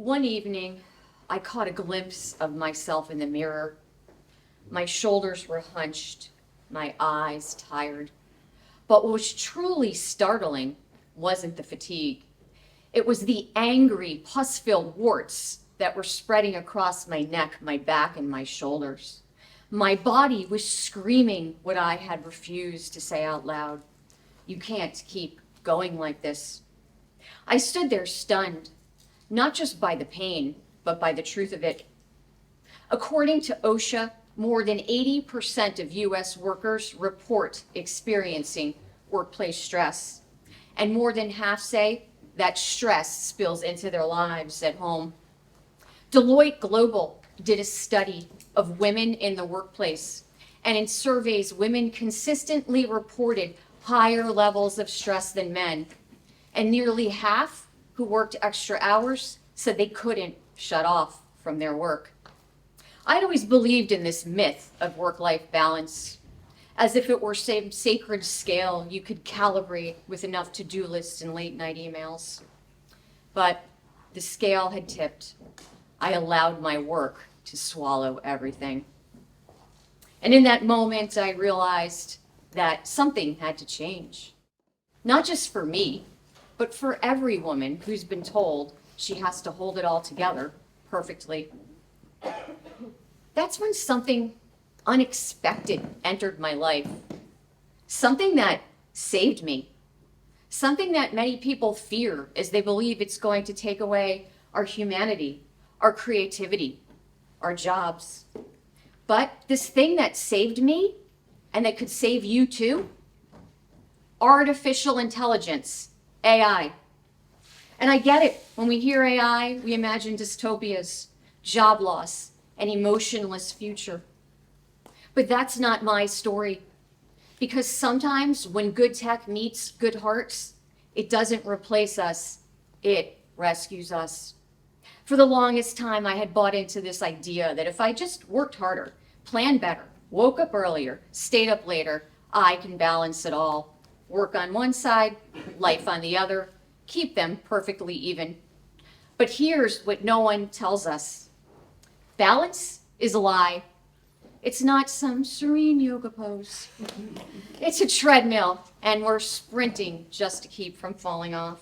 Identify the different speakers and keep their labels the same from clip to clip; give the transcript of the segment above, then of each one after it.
Speaker 1: One evening, I caught a glimpse of myself in the mirror. My shoulders were hunched, my eyes tired. But what was truly startling wasn't the fatigue. It was the angry, pus-filled warts that were spreading across my neck, my back, and my shoulders. My body was screaming what I had refused to say out loud. You can't keep going like this. I stood there stunned, not just by the pain, but by the truth of it. According to OSHA, more than 80% of US workers report experiencing workplace stress, and more than half say that stress spills into their lives at home. Deloitte Global did a study of women in the workplace, and in surveys, women consistently reported higher levels of stress than men, and nearly half who worked extra hours said they couldn't shut off from their work. I'd always believed in this myth of work-life balance, as if it were some sacred scale you could calibrate with enough to-do lists and late-night emails. But the scale had tipped. I allowed my work to swallow everything. And in that moment, I realized that something had to change. Not just for me, but for every woman who's been told she has to hold it all together perfectly. That's when something unexpected entered my life. Something that saved me. Something that many people fear as they believe it's going to take away our humanity, our creativity, our jobs. But this thing that saved me, and that could save you too, artificial intelligence, AI. And I get it. When we hear AI, we imagine dystopias, job loss, an emotionless future. But that's not my story. Because sometimes when good tech meets good hearts, it doesn't replace us, it rescues us. For the longest time, I had bought into this idea that if I just worked harder, planned better, woke up earlier, stayed up later, I can balance it all. Work on one side, life on the other, keep them perfectly even. But here's what no one tells us. Balance is a lie. It's not some serene yoga pose. It's a treadmill, and we're sprinting just to keep from falling off.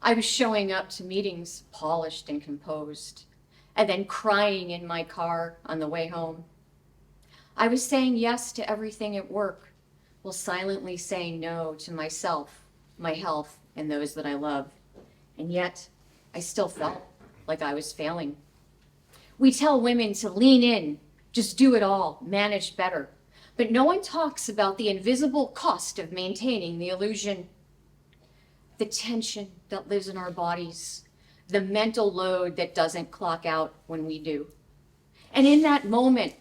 Speaker 1: I was showing up to meetings polished and composed, and then crying in my car on the way home. I was saying yes to everything at work, while silently saying no to myself, my health, and those that I love. And yet, I still felt like I was failing. We tell women to lean in, just do it all, manage better. But no one talks about the invisible cost of maintaining the illusion. The tension that lives in our bodies, the mental load that doesn't clock out when we do. And in that moment,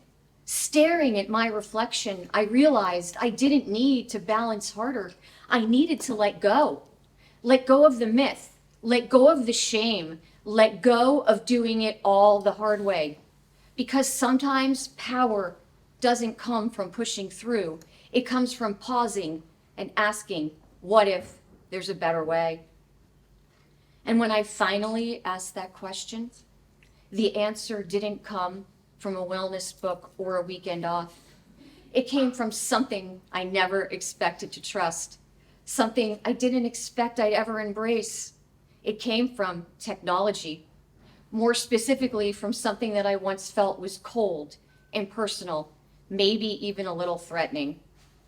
Speaker 1: staring at my reflection, I realized I didn't need to balance harder. I needed to let go. Let go of the myth, let go of the shame, let go of doing it all the hard way. Because sometimes power doesn't come from pushing through. It comes from pausing and asking, what if there's a better way? And when I finally asked that question, the answer didn't come from a wellness book or a weekend off. It came from something I never expected to trust, something I didn't expect I'd ever embrace. It came from technology. More specifically, from something that I once felt was cold, impersonal, maybe even a little threatening,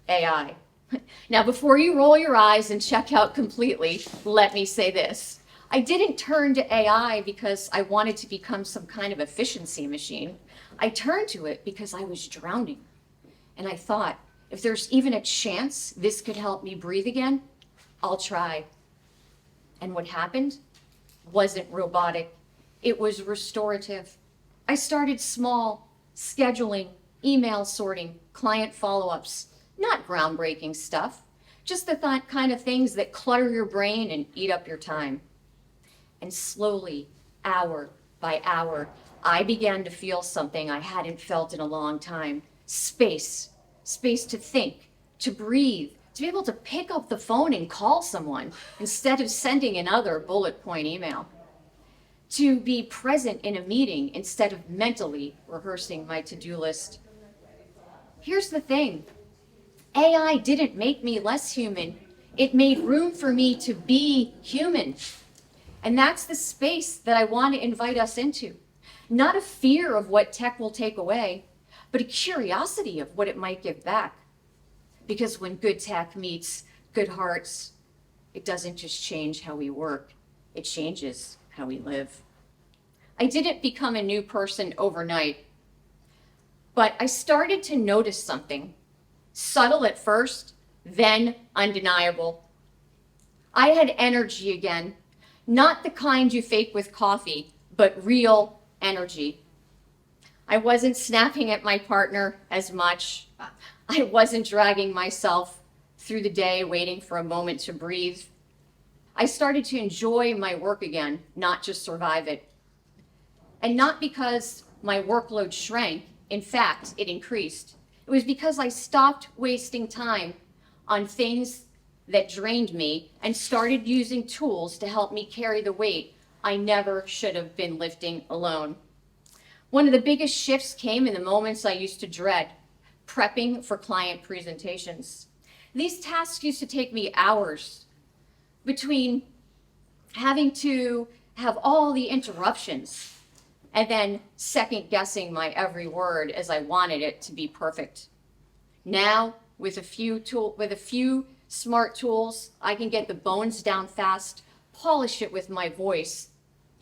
Speaker 1: AI. Now, before you roll your eyes and check out completely, let me say this. I didn't turn to AI because I wanted to become some kind of efficiency machine. I turned to it because I was drowning. And I thought, if there's even a chance this could help me breathe again, I'll try. And what happened wasn't robotic. It was restorative. I started small, scheduling, email sorting, client follow-ups, not groundbreaking stuff, just the kind of things that clutter your brain and eat up your time. And slowly, hour by hour, I began to feel something I hadn't felt in a long time. Space to think, to breathe, to be able to pick up the phone and call someone instead of sending another bullet point email. to be present in a meeting instead of mentally rehearsing my to-do list. Here's the thing. AI didn't make me less human. It made room for me to be human. And that's the space that I want to invite us into. Not a fear of what tech will take away, but a curiosity of what it might give back. Because when good tech meets good hearts, it doesn't just change how we work, it changes how we live. I didn't become a new person overnight, but I started to notice something. Subtle at first, then undeniable. I had energy again, not the kind you fake with coffee, but real energy. I wasn't snapping at my partner as much. I wasn't dragging myself through the day waiting for a moment to breathe. I started to enjoy my work again, not just survive it. And not because my workload shrank, in fact, it increased. It was because I stopped wasting time on things that drained me and started using tools to help me carry the weight I never should have been lifting alone. One of the biggest shifts came in the moments I used to dread, prepping for client presentations. These tasks used to take me hours between having to have all the interruptions and then second guessing my every word as I wanted it to be perfect. Now, with a few smart tools, I can get the bones down fast, polish it with my voice,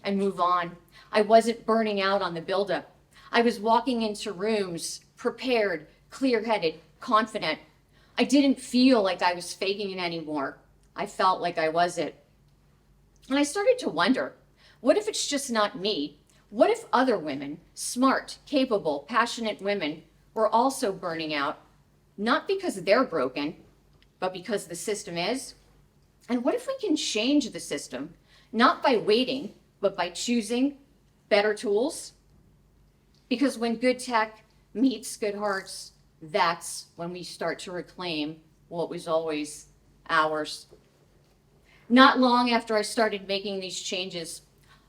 Speaker 1: and move on. I wasn't burning out on the buildup. I was walking into rooms prepared, clear-headed, confident. I didn't feel like I was faking it anymore. I felt like I was it. And I started to wonder, what if it's just not me? What if other women, smart, capable, passionate women, were also burning out, not because they're broken, but because the system is? And what if we can change the system, not by waiting, but by choosing better tools? Because when good tech meets good hearts, that's when we start to reclaim what was always ours. Not long after I started making these changes,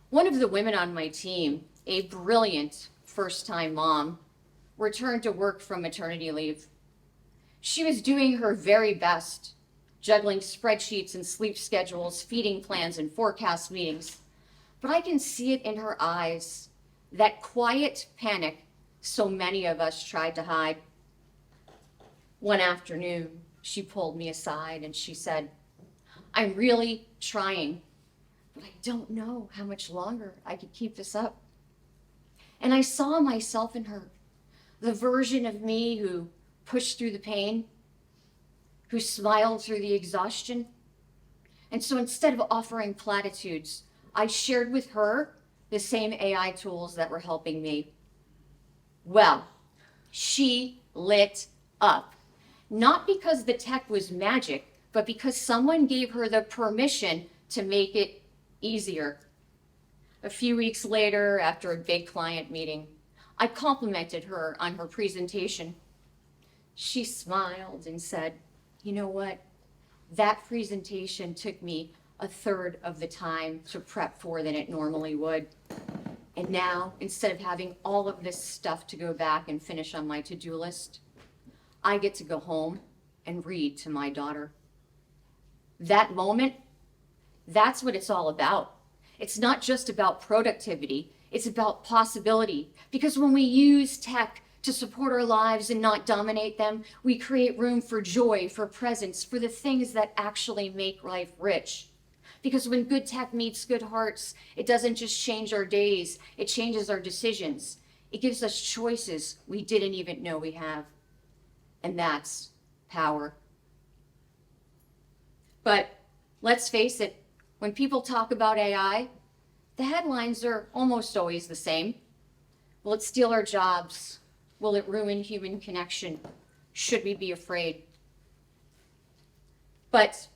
Speaker 1: one of the women on my team, a brilliant first-time mom, returned to work from maternity leave. She was doing her very best, juggling spreadsheets and sleep schedules, feeding plans and forecast meetings. But I can see it in her eyes, that quiet panic so many of us tried to hide. One afternoon, she pulled me aside and she said, "I'm really trying, but I don't know how much longer I could keep this up." And I saw myself in her, the version of me who pushed through the pain, who smiled through the exhaustion. And so instead of offering platitudes, I shared with her the same AI tools that were helping me. Well, she lit up. Not because the tech was magic, but because someone gave her the permission to make it easier. A few weeks later, after a big client meeting, I complimented her on her presentation. She smiled and said, "You know what? That presentation took me a third of the time to prep for than it normally would. And now, instead of having all of this stuff to go back and finish on my to-do list, I get to go home and read to my daughter." That moment, that's what it's all about. It's not just about productivity, it's about possibility. Because when we use tech to support our lives and not dominate them, we create room for joy, for presence, for the things that actually make life rich. Because when good tech meets good hearts, it doesn't just change our days, it changes our decisions. It gives us choices we didn't even know we have. And that's power. But let's face it, when people talk about AI, the headlines are almost always the same. Will it steal our jobs? Will it ruin human connection? Should we be afraid? But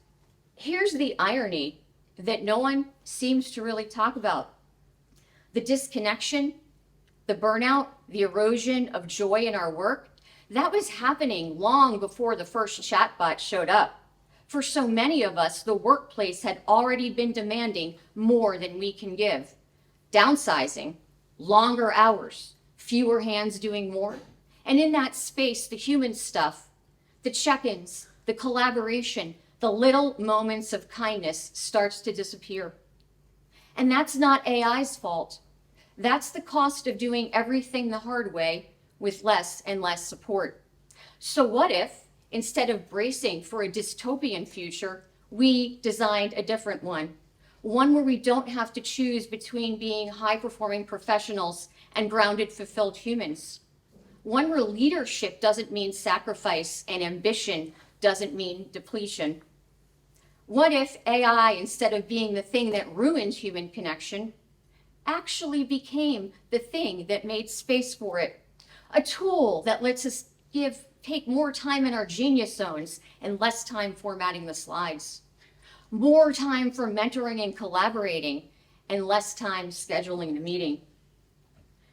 Speaker 1: here's the irony that no one seems to really talk about. The disconnection, the burnout, the erosion of joy in our work, that was happening long before the first chatbot showed up. For so many of us, the workplace had already been demanding more than we can give. downsizing, longer hours, fewer hands doing more. And in that space, the human stuff, the check-ins, the collaboration, the little moments of kindness starts to disappear. And that's not AI's fault. That's the cost of doing everything the hard way with less and less support. So what if, instead of bracing for a dystopian future, we designed a different one? One where we don't have to choose between being high-performing professionals and grounded, fulfilled humans. One where leadership doesn't mean sacrifice and ambition doesn't mean depletion. What if AI, instead of being the thing that ruined human connection, actually became the thing that made space for it? A tool that lets us take more time in our genius zones and less time formatting the slides. More time for mentoring and collaborating and less time scheduling the meeting.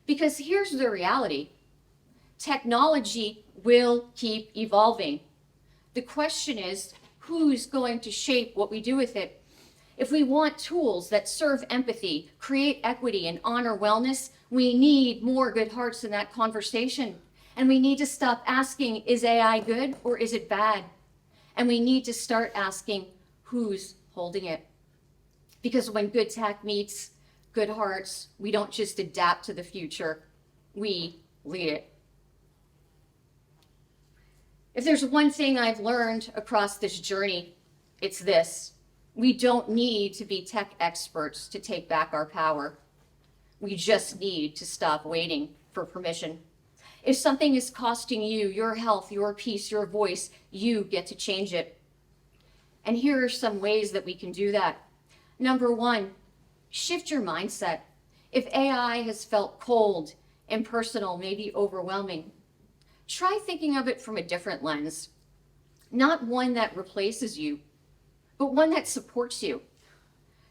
Speaker 1: Because here's the reality. Technology will keep evolving. The question is, who's going to shape what we do with it? If we want tools that serve empathy, create equity, and honor wellness, we need more good hearts in that conversation. And we need to stop asking, is AI good or is it bad? And we need to start asking, who's holding it? Because when good tech meets good hearts, we don't just adapt to the future, we lead it. If there's one thing I've learned across this journey, it's this. We don't need to be tech experts to take back our power. We just need to stop waiting for permission. If something is costing you your health, your peace, your voice, you get to change it. And here are some ways that we can do that. Number one, shift your mindset. If AI has felt cold, impersonal, maybe overwhelming, try thinking of it from a different lens. Not one that replaces you, but one that supports you.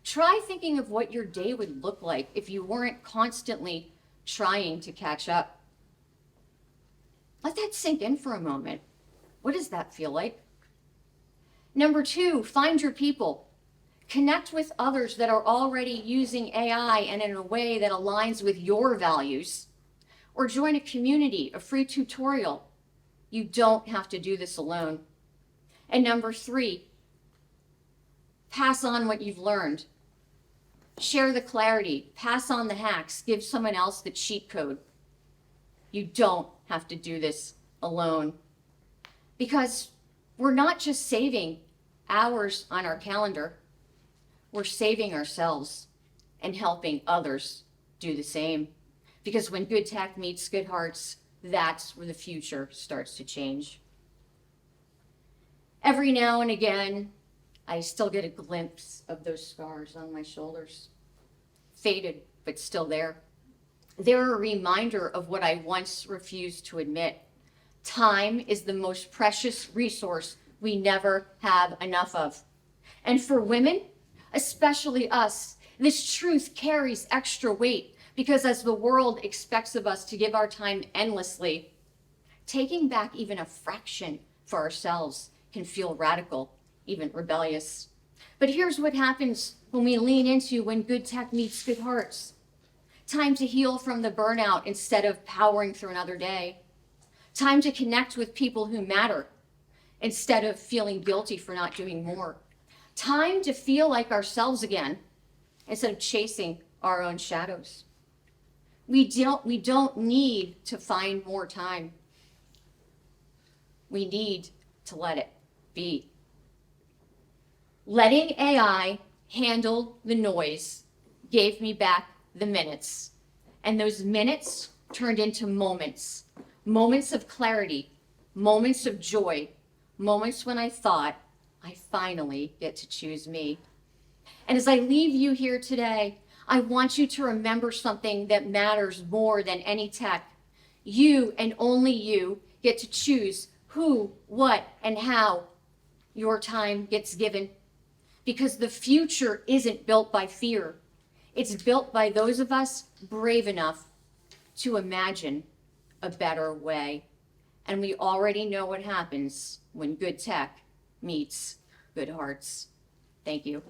Speaker 1: Try thinking of what your day would look like if you weren't constantly trying to catch up. Let that sink in for a moment. What does that feel like? Number two, find your people. Connect with others that are already using AI and in a way that aligns with your values. Or join a community, a free tutorial. You don't have to do this alone. And number three, pass on what you've learned. Share the clarity, pass on the hacks, give someone else the cheat code. You don't have to do this alone. Because we're not just saving hours on our calendar, we're saving ourselves and helping others do the same. Because when good tech meets good hearts, that's where the future starts to change. Every now and again, I still get a glimpse of those scars on my shoulders. Faded, but still there. They're a reminder of what I once refused to admit. Time is the most precious resource we never have enough of. And for women, especially us, this truth carries extra weight because as the world expects of us to give our time endlessly, taking back even a fraction for ourselves can feel radical, even rebellious. But here's what happens when we lean into when good tech meets good hearts. Time to heal from the burnout instead of powering through another day. Time to connect with people who matter instead of feeling guilty for not doing more. Time to feel like ourselves again instead of chasing our own shadows. We don't need to find more time. We need to let it be. Letting AI handle the noise gave me back the minutes. And those minutes turned into moments. Moments of clarity, moments of joy, moments when I thought, I finally get to choose me. And as I leave you here today, I want you to remember something that matters more than any tech. You and only you get to choose who, what, and how your time gets given. Because the future isn't built by fear. It's built by those of us brave enough to imagine a better way. And we already know what happens when good tech meets good hearts. Thank you.